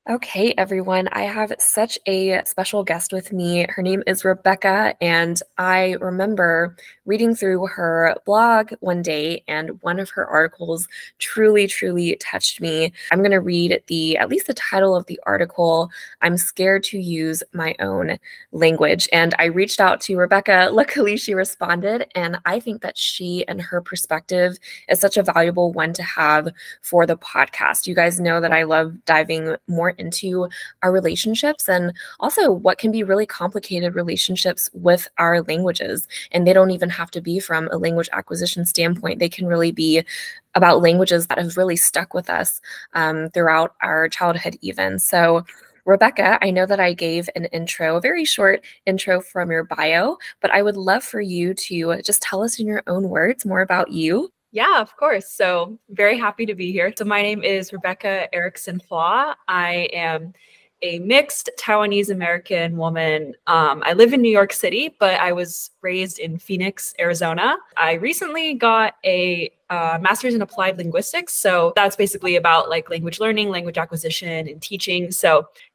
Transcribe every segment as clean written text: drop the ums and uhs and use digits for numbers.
Okay, everyone, I have such a special guest with me. Her name is Rebecca, and I remember reading through her blog one day, and one of her articles truly, truly touched me. I'm going to read at least the title of the article, I'm Scared to Use My Own Language. And I reached out to Rebecca. Luckily, she responded, and I think that she and her perspective is such a valuable one to have for the podcast. You guys know that I love diving more into our relationships and also what can be really complicated relationships with our languages. And they don't even have to be from a language acquisition standpoint. They can really be about languages that have really stuck with us throughout our childhood even. So Rebecca, I know that I gave an intro, a very short intro from your bio, but I would love for you to just tell us in your own words more about you. Yeah, of course. So very happy to be here. So my name is Rebecca Ericson-Hua. I am a mixed Taiwanese American woman. I live in New York City, but I was raised in Phoenix, Arizona. I recently got a master's in applied linguistics. So that's basically about like language learning, language acquisition, and teaching.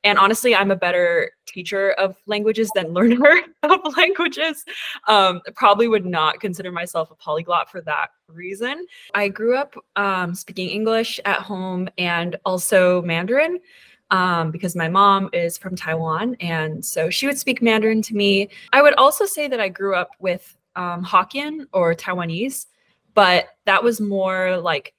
And honestly, I'm a better teacher of languages than learner of languages. Probably would not consider myself a polyglot for that reason. I grew up speaking English at home and also Mandarin. Because my mom is from Taiwan, and so she would speak Mandarin to me. I would also say that I grew up with Hokkien or Taiwanese, but that was more like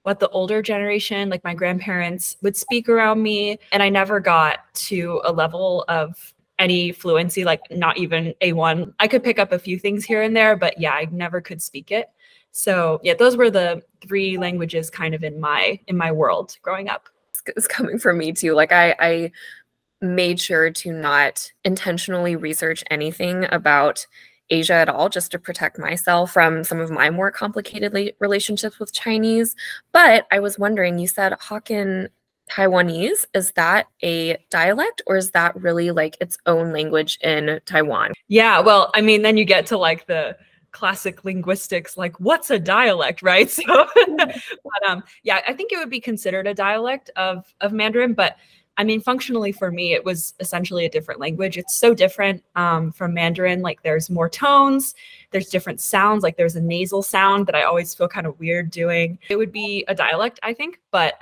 what the older generation, like my grandparents, would speak around me, and I never got to a level of any fluency, like not even A1. I could pick up a few things here and there, but yeah, I never could speak it. So yeah, those were the three languages kind of in my world growing up. Is coming from me too. Like I made sure to not intentionally research anything about Asia at all, just to protect myself from some of my more complicated relationships with Chinese. But I was wondering, you said Hokkien Taiwanese. Is that a dialect or is that really like its own language in Taiwan? Yeah, well, I mean, then you get to like the classic linguistics, like what's a dialect, right? So but yeah, I think it would be considered a dialect of Mandarin, but I mean, functionally for me, it was essentially a different language. It's so different from Mandarin. Like there's more tones, there's different sounds, like there's a nasal sound that I always feel kind of weird doing. It would be a dialect, I think, but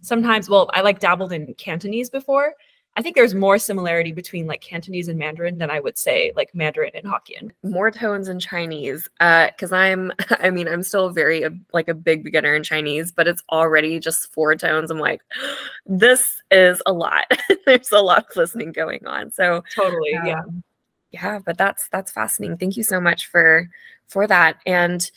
sometimes, well, I like dabbled in Cantonese before. I think there's more similarity between like Cantonese and Mandarin than I would say like Mandarin and Hokkien. More tones in Chinese, because I'm still very like a big beginner in Chinese, but it's already just 4 tones. I'm like, this is a lot. There's a lot of listening going on. So totally, yeah. Yeah, but that's fascinating. Thank you so much for that. And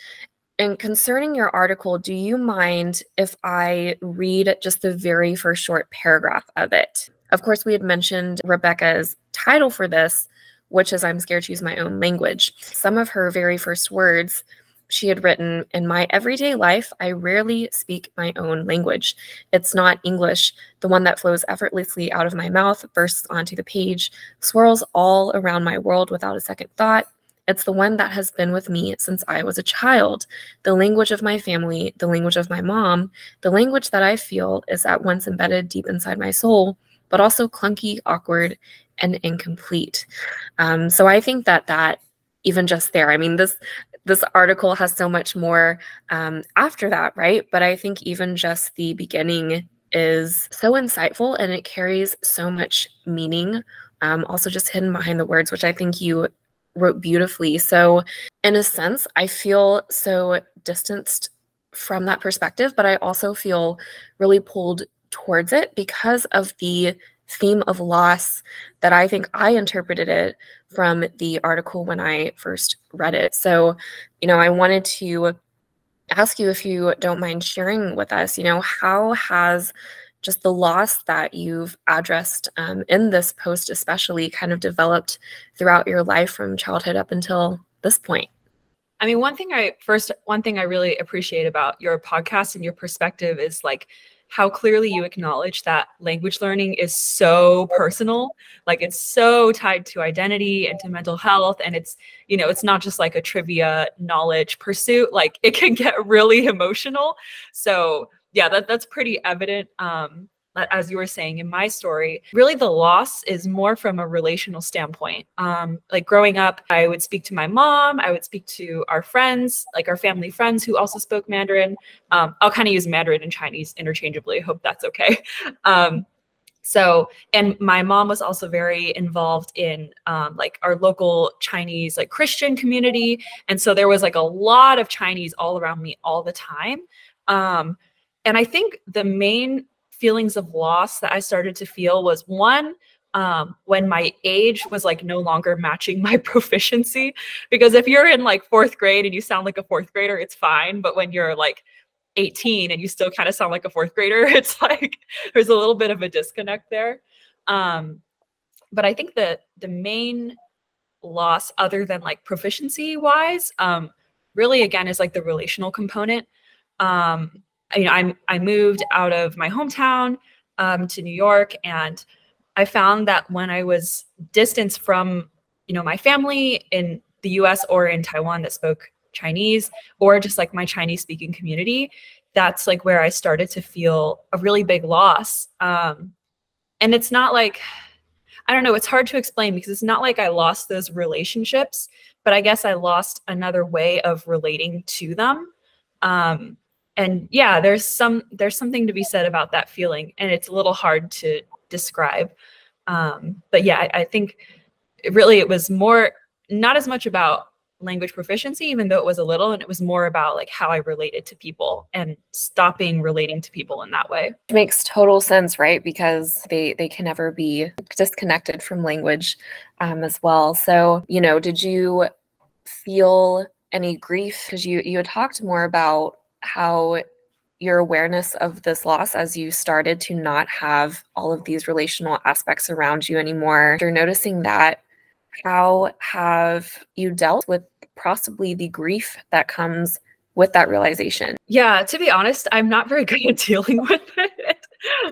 concerning your article, do you mind if I read just the very first short paragraph of it? Of course, we had mentioned Rebecca's title for this, which is I'm Scared to Use My Own Language. Some of her very first words she had written, in my everyday life, I rarely speak my own language. It's not English. The one that flows effortlessly out of my mouth, bursts onto the page, swirls all around my world without a second thought. It's the one that has been with me since I was a child, the language of my family, the language of my mom, the language that I feel is at once embedded deep inside my soul, but also clunky, awkward, and incomplete. So I think that even just there, I mean, this article has so much more after that, right? But I think even just the beginning is so insightful and it carries so much meaning, also just hidden behind the words, which I think you wrote beautifully. So in a sense, I feel so distanced from that perspective, but I also feel really pulled towards it because of the theme of loss that I think I interpreted it from the article when I first read it. So, I wanted to ask you if you don't mind sharing with us, how has just the loss that you've addressed in this post especially kind of developed throughout your life from childhood up until this point? I mean, one thing I really appreciate about your podcast and your perspective is like how clearly you acknowledge that language learning is so personal. Like it's so tied to identity and to mental health. And it's not just like a trivia knowledge pursuit. Like it can get really emotional. So yeah, that's pretty evident. as you were saying in my story, really the loss is more from a relational standpoint. Like growing up, I would speak to my mom, I would speak to our friends, like our family friends who also spoke Mandarin. I'll kind of use Mandarin and Chinese interchangeably. I hope that's okay. So, and my mom was also very involved in like our local Chinese like Christian community. And so there was like a lot of Chinese all around me all the time. And I think the main feelings of loss that I started to feel was one, when my age was like no longer matching my proficiency. Because if you're in like fourth grade and you sound like a fourth grader, it's fine. But when you're like 18 and you still kind of sound like a fourth grader, it's like there's a little bit of a disconnect there. But I think that the main loss, other than like proficiency wise, really again is like the relational component. I moved out of my hometown to New York, and I found that when I was distanced from my family in the US or in Taiwan that spoke Chinese, or just like my Chinese speaking community, that's like where I started to feel a really big loss. And it's not like, I don't know, it's hard to explain because it's not like I lost those relationships, but I guess I lost another way of relating to them. And yeah, there's something to be said about that feeling, and it's a little hard to describe. But yeah, I think it was more, not as much about language proficiency, even though it was a little, and it was more about like how I related to people and stopping relating to people in that way. It makes total sense, right? Because they can never be disconnected from language as well. So, did you feel any grief? Because you had talked more about how your awareness of this loss as you started to not have all of these relational aspects around you anymore. You're noticing that. How have you dealt with possibly the grief that comes with that realization? Yeah, to be honest, I'm not very good at dealing with it.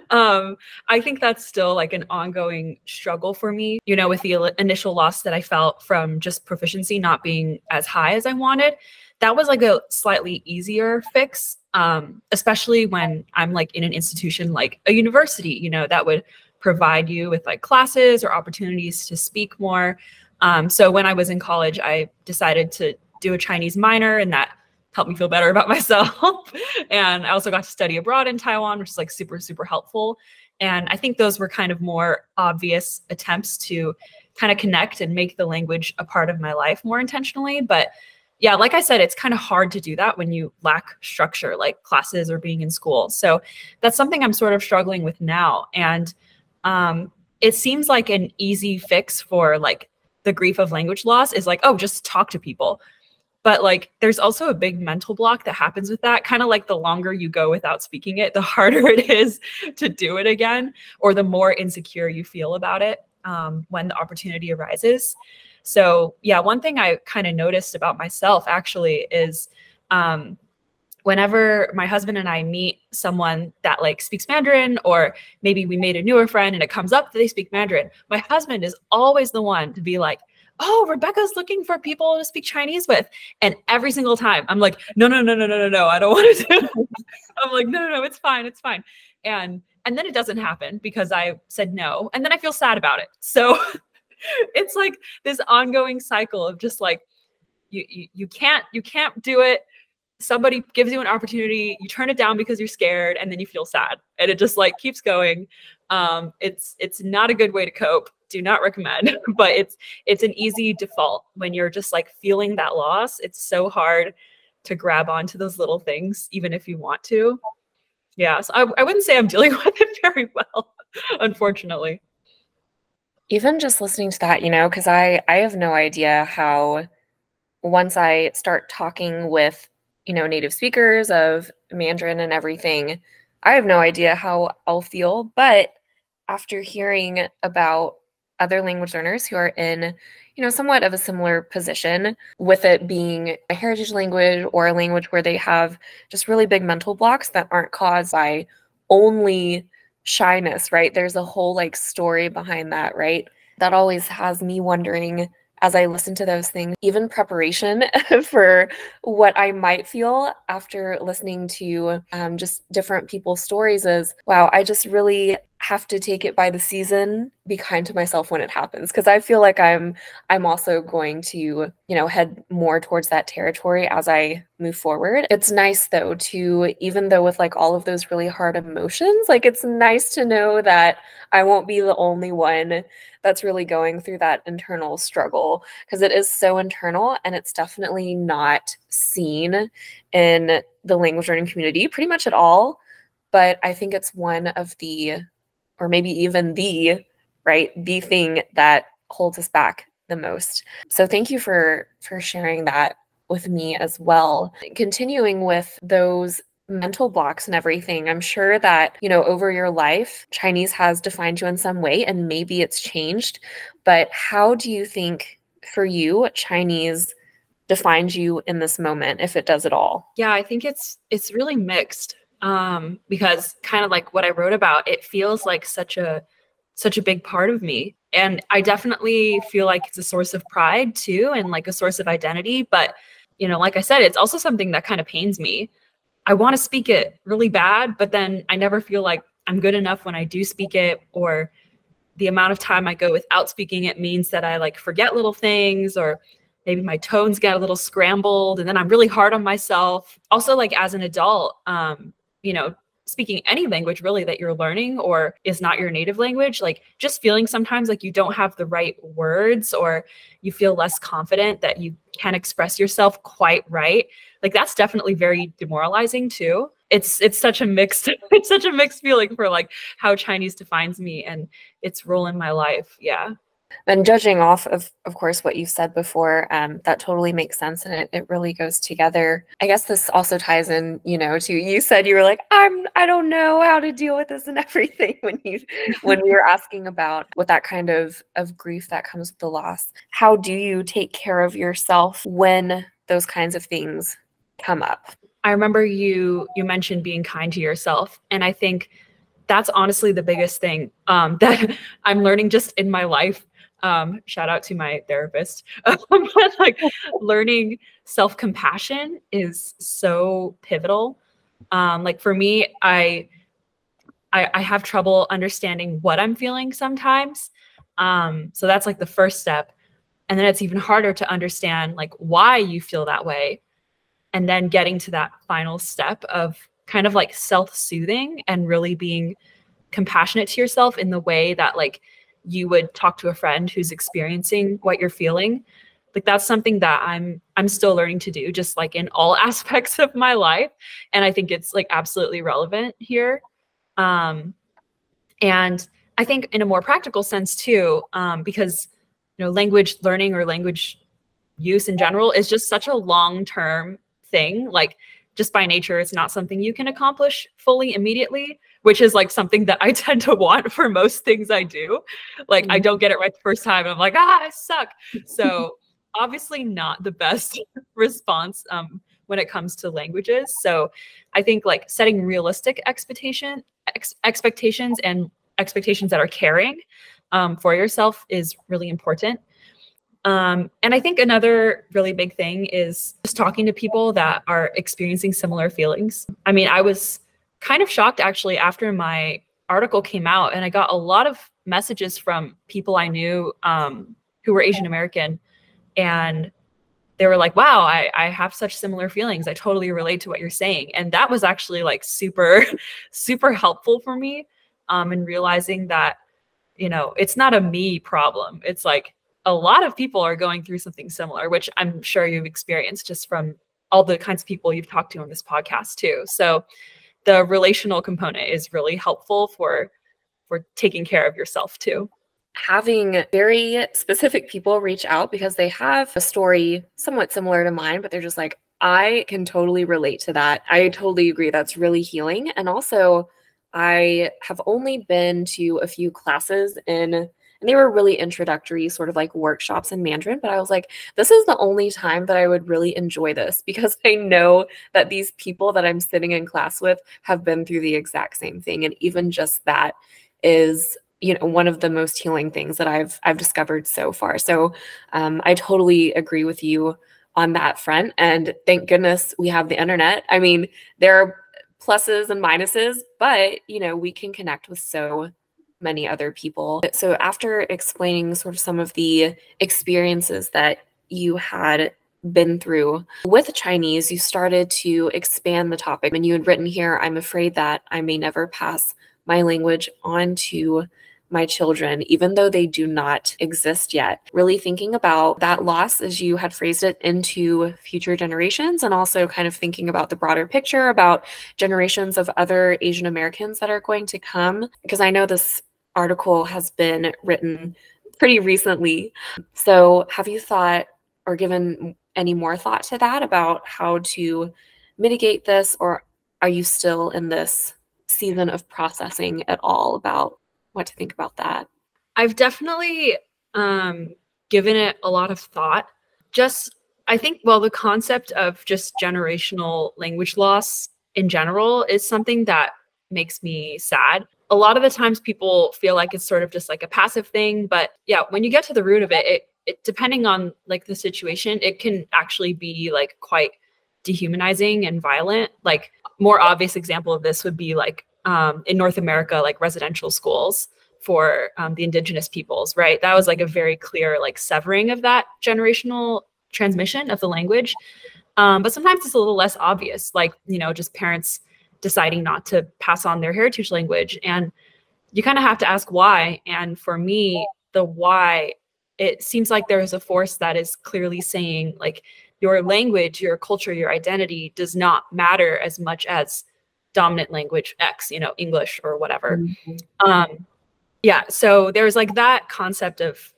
I think that's still like an ongoing struggle for me, with the initial loss that I felt from just proficiency not being as high as I wanted. That was like a slightly easier fix, especially when I'm like in an institution like a university, that would provide you with like classes or opportunities to speak more. So when I was in college, I decided to do a Chinese minor, and that helped me feel better about myself. And I also got to study abroad in Taiwan, which is like super, super helpful. And I think those were kind of more obvious attempts to kind of connect and make the language a part of my life more intentionally. But yeah, like I said, it's kind of hard to do that when you lack structure, like classes or being in school. So that's something I'm sort of struggling with now. And it seems like an easy fix for like the grief of language loss is like, oh, just talk to people. But like, there's also a big mental block that happens with that. Kind of like the longer you go without speaking it, the harder it is to do it again, or the more insecure you feel about it when the opportunity arises. So yeah, one thing I kind of noticed about myself actually is whenever my husband and I meet someone that like speaks Mandarin, or maybe we made a newer friend and it comes up that they speak Mandarin, my husband is always the one to be like, oh, Rebecca's looking for people to speak Chinese with. And every single time I'm like, no, I don't want to do it. I'm like, no, it's fine. It's fine. And then it doesn't happen because I said no. And then I feel sad about it. So it's like this ongoing cycle of just like, you can't do it. Somebody gives you an opportunity, you turn it down because you're scared, and then you feel sad, and it just like keeps going. It's not a good way to cope. Do not recommend, but it's an easy default when you're just like feeling that loss. It's so hard to grab onto those little things, even if you want to. Yeah, so I wouldn't say I'm dealing with it very well, unfortunately. Even just listening to that, because I have no idea how, once I start talking with native speakers of Mandarin and everything, I have no idea how I'll feel. But after hearing about other language learners who are in, somewhat of a similar position, with it being a heritage language or a language where they have just really big mental blocks that aren't caused by only shyness, right? There's a whole like story behind that, right? That always has me wondering, as I listen to those things, even preparation for what I might feel after listening to just different people's stories is, wow, I just really have to take it by the season, be kind to myself when it happens, because I feel like I'm also going to, head more towards that territory as I move forward. It's nice though to, even though with like all of those really hard emotions, like it's nice to know that I won't be the only one that's really going through that internal struggle, because it is so internal and it's definitely not seen in the language learning community pretty much at all. But I think it's one of the, or maybe even the thing that holds us back the most. So thank you for sharing that with me as well. Continuing with those mental blocks and everything, I'm sure that, over your life, Chinese has defined you in some way, and maybe it's changed, but how do you think for you Chinese defines you in this moment, if it does at all? Yeah, I think it's really mixed. Because kind of like what I wrote about, it feels like such a big part of me. And I definitely feel like it's a source of pride too, and like a source of identity. But, like I said, it's also something that kind of pains me. I want to speak it really bad, but then I never feel like I'm good enough when I do speak it, or the amount of time I go without speaking it means that I like forget little things, or maybe my tones get a little scrambled, and then I'm really hard on myself. Also, like as an adult, speaking any language really that you're learning or is not your native language, like just feeling sometimes like you don't have the right words, or you feel less confident that you can express yourself quite right. Like that's definitely very demoralizing too. It's such a mixed it's such a mixed feeling for like how Chinese defines me and its role in my life. Yeah. And judging off of course, what you said before, that totally makes sense, and it really goes together. I guess this also ties in, to, you said you were like, I don't know how to deal with this and everything when we were asking about what that kind of grief that comes with the loss. How do you take care of yourself when those kinds of things come up? I remember you mentioned being kind to yourself, and I think that's honestly the biggest thing that I'm learning just in my life. Shout out to my therapist. But like learning self-compassion is so pivotal. Like for me, I have trouble understanding what I'm feeling sometimes. So that's like the first step. And then it's even harder to understand like why you feel that way. And then getting to that final step of kind of like self-soothing and really being compassionate to yourself in the way that like you would talk to a friend who's experiencing what you're feeling. Like that's something that I'm still learning to do, just like in all aspects of my life. And I think it's like absolutely relevant here. And I think in a more practical sense too, because language learning or language use in general is just such a long-term thing. Like just by nature, it's not something you can accomplish fully immediately, which is like something that I tend to want for most things I do. Like I don't get it right the first time. I'm like, I suck. So obviously not the best response when it comes to languages. So I think like setting realistic expectations and expectations that are caring for yourself is really important. And I think another really big thing is just talking to people that are experiencing similar feelings. I mean, I was kind of shocked actually after my article came out, and I got a lot of messages from people I knew who were Asian American, and they were like, wow, I have such similar feelings. I totally relate to what you're saying. And that was actually like super, super helpful for me in realizing that, it's not a me problem. It's like a lot of people are going through something similar, which I'm sure you've experienced just from all the kinds of people you've talked to on this podcast too. So the relational component is really helpful for taking care of yourself too. Having very specific people reach out because they have a story somewhat similar to mine, but they're just like, I can totally relate to that. I totally agree. That's really healing. And also, I have only been to a few classes and they were really introductory, sort of like workshops in Mandarin. But I was like, this is the only time that I would really enjoy this, because I know that these people that I'm sitting in class with have been through the exact same thing. And even just that is one of the most healing things that I've discovered so far. So I totally agree with you on that front. And thank goodness we have the internet. I mean, there are pluses and minuses, but we can connect with so many other people. So after explaining sort of some of the experiences that you had been through with Chinese, you started to expand the topic, and you had written here, "I'm afraid that I may never pass my language on to my children, even though they do not exist yet." Really thinking about that loss, as you had phrased it, into future generations, and also kind of thinking about the broader picture about generations of other Asian Americans that are going to come, because I know this article has been written pretty recently. So have you thought or given any more thought to that about how to mitigate this, or are you still in this season of processing at all about what to think about that? I've definitely given it a lot of thought. I think, well, the concept of just generational language loss in general is something that makes me sad. A lot of the times people feel like it's sort of just like a passive thing, but yeah, when you get to the root of it, depending on like the situation, it can actually be like quite dehumanizing and violent. Like, more obvious example of this would be like in North America, like residential schools for the indigenous peoples, right? That was like a very clear like severing of that generational transmission of the language. But sometimes it's a little less obvious, like, just parents deciding not to pass on their heritage language. And you kind of have to ask why. And for me, the why, it seems like there is a force that is clearly saying like your language, your culture, your identity does not matter as much as dominant language X, English or whatever. Mm-hmm. Yeah. So there's like that concept of,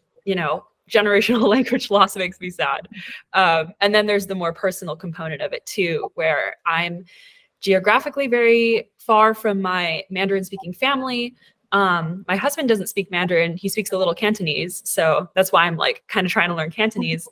generational language loss makes me sad. And then there's the more personal component of it too, where I'm geographically very far from my Mandarin speaking family. My husband doesn't speak Mandarin. He speaks a little Cantonese. So that's why I'm like kind of trying to learn Cantonese.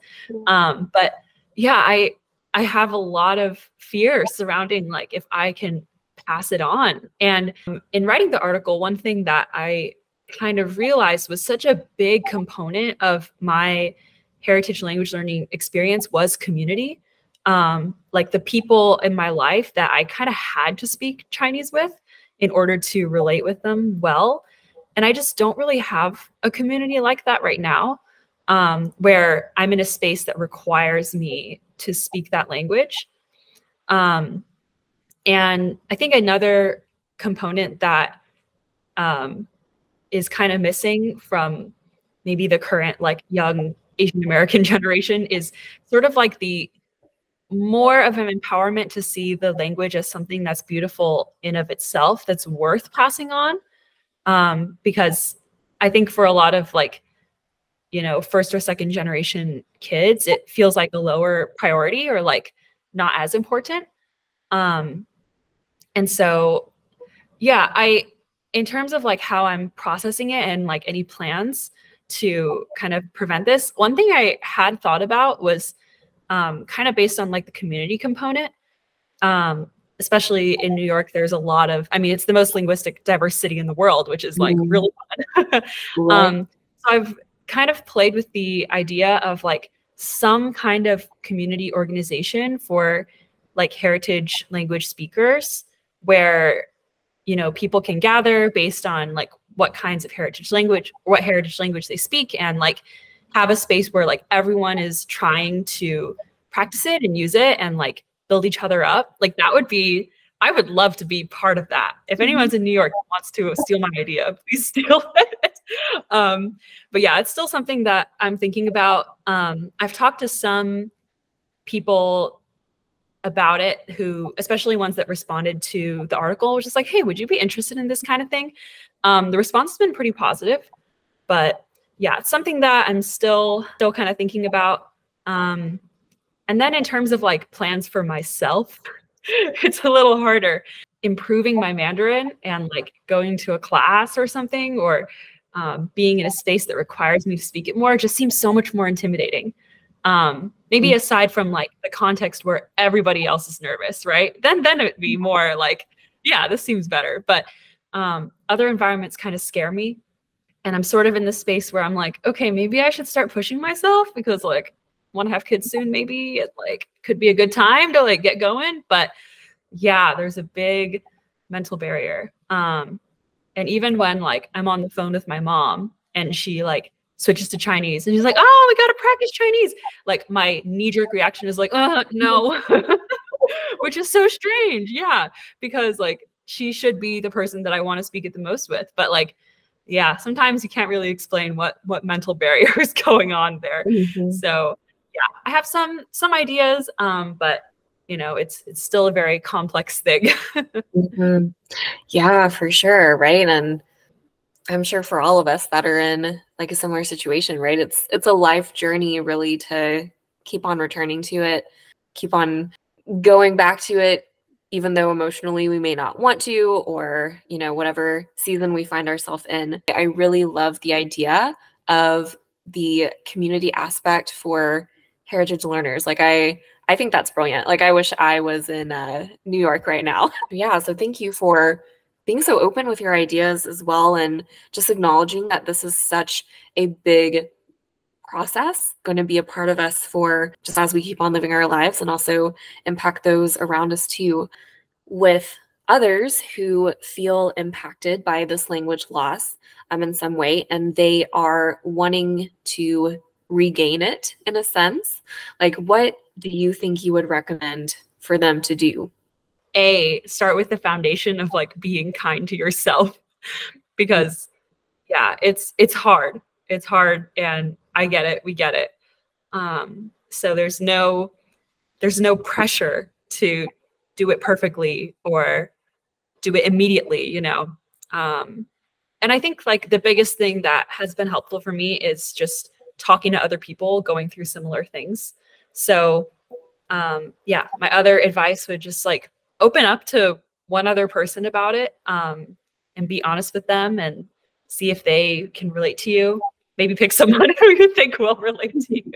But yeah, I have a lot of fear surrounding like if I can pass it on. And in writing the article, one thing that I kind of realized was such a big component of my heritage language learning experience was community. Like the people in my life that I kind of had to speak Chinese with in order to relate with them well. And I just don't really have a community like that right now, where I'm in a space that requires me to speak that language. And I think another component that is kind of missing from maybe the current like young Asian American generation is sort of like the more of an empowerment to see the language as something that's beautiful in of itself, that's worth passing on. Because I think for a lot of like, first or second generation kids, it feels like a lower priority or like not as important. And so, yeah, in terms of like how I'm processing it and like any plans to kind of prevent this, one thing I had thought about was kind of based on like the community component. Especially in New York, there's a lot of, it's the most linguistic diverse city in the world, which is like really fun. Right. So I've kind of played with the idea of like some kind of community organization for like heritage language speakers where, people can gather based on like what kinds of heritage language, or what heritage language they speak, and like have a space where like everyone is trying to practice it and use it and like build each other up. Like that would be, I would love to be part of that. If anyone's in New York and wants to steal my idea, please steal it. But yeah, it's still something that I'm thinking about. I've talked to some people about it who, especially ones that responded to the article, was just like, hey, would you be interested in this kind of thing? The response has been pretty positive, but yeah, it's something that I'm still kind of thinking about. And then in terms of like plans for myself, it's a little harder. Improving my Mandarin and like going to a class or something, or being in a space that requires me to speak it more, just seems so much more intimidating. Maybe aside from like the context where everybody else is nervous, right? Then it'd be more like, yeah, this seems better. But other environments kind of scare me. And I'm sort of in the space where I'm like, okay, maybe I should start pushing myself because like want to have kids soon, maybe it like could be a good time to like get going. But yeah, there's a big mental barrier. And even when like I'm on the phone with my mom and she like switches to Chinese and she's like, oh, we got to practice Chinese. Like my knee-jerk reaction is like, no, which is so strange. Yeah, because like she should be the person that I want to speak it the most with. But like, yeah, sometimes you can't really explain what mental barrier is going on there. Mm-hmm. So yeah, I have some ideas, but you know, it's still a very complex thing. Mm-hmm. Yeah, for sure. Right. And I'm sure for all of us that are in like a similar situation, right? It's a life journey really to keep on returning to it, keep on going back to it, even though emotionally we may not want to, or, you know, whatever season we find ourselves in. I really love the idea of the community aspect for heritage learners. Like I think that's brilliant. Like I wish I was in New York right now. Yeah, so thank you for being so open with your ideas as well, and just acknowledging that this is such a big process, going to be a part of us for just as we keep on living our lives, and also impact those around us too. With others who feel impacted by this language loss in some way, and they are wanting to regain it in a sense, like what do you think you would recommend for them to do? Start with the foundation of like being kind to yourself because yeah, it's hard. It's hard and I get it. We get it. So there's no pressure to do it perfectly or do it immediately, you know? And I think like the biggest thing that has been helpful for me is just talking to other people going through similar things. So yeah, my other advice would just like open up to one other person about it, and be honest with them and see if they can relate to you. Maybe pick someone who you think will relate to you.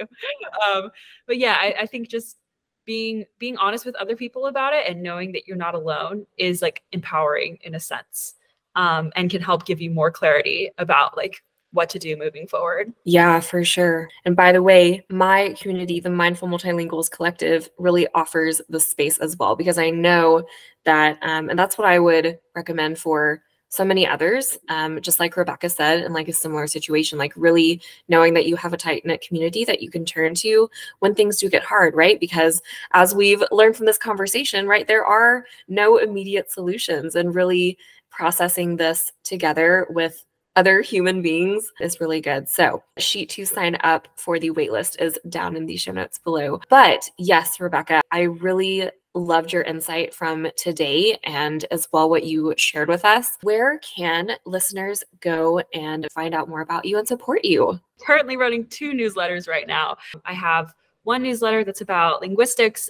But yeah, I think just being honest with other people about it and knowing that you're not alone is like empowering in a sense, and can help give you more clarity about like what to do moving forward. Yeah, for sure. And by the way, my community, the Mindful Multilinguals Collective, really offers the space as well, because I know that, and that's what I would recommend for so many others, just like Rebecca said, in like a similar situation, like really knowing that you have a tight-knit community that you can turn to when things do get hard, right? Because as we've learned from this conversation, right, there are no immediate solutions, and really processing this together with other human beings is really good. So sheet to sign up for the waitlist is down in the show notes below. But yes, Rebecca, I really loved your insight from today and as well what you shared with us. Where can listeners go and find out more about you and support you? Currently running 2 newsletters right now. I have one newsletter that's about linguistics,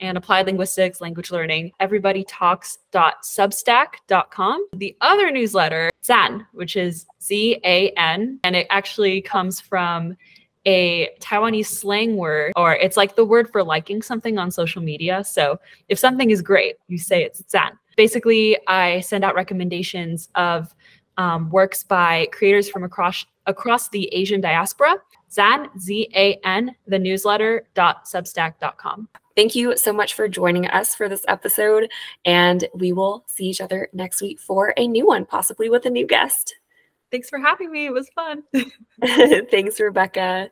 and applied linguistics, language learning, everybodytalks.substack.com. The other newsletter, Zan, which is Z-A-N, and it actually comes from a Taiwanese slang word, or it's like the word for liking something on social media. So if something is great, you say it's Zan. Basically, I send out recommendations of works by creators from across the Asian diaspora. Zan, Z-A-N, the newsletter.substack.com. Thank you so much for joining us for this episode, and we will see each other next week for a new one, possibly with a new guest. Thanks for having me. It was fun. Thanks, Rebecca.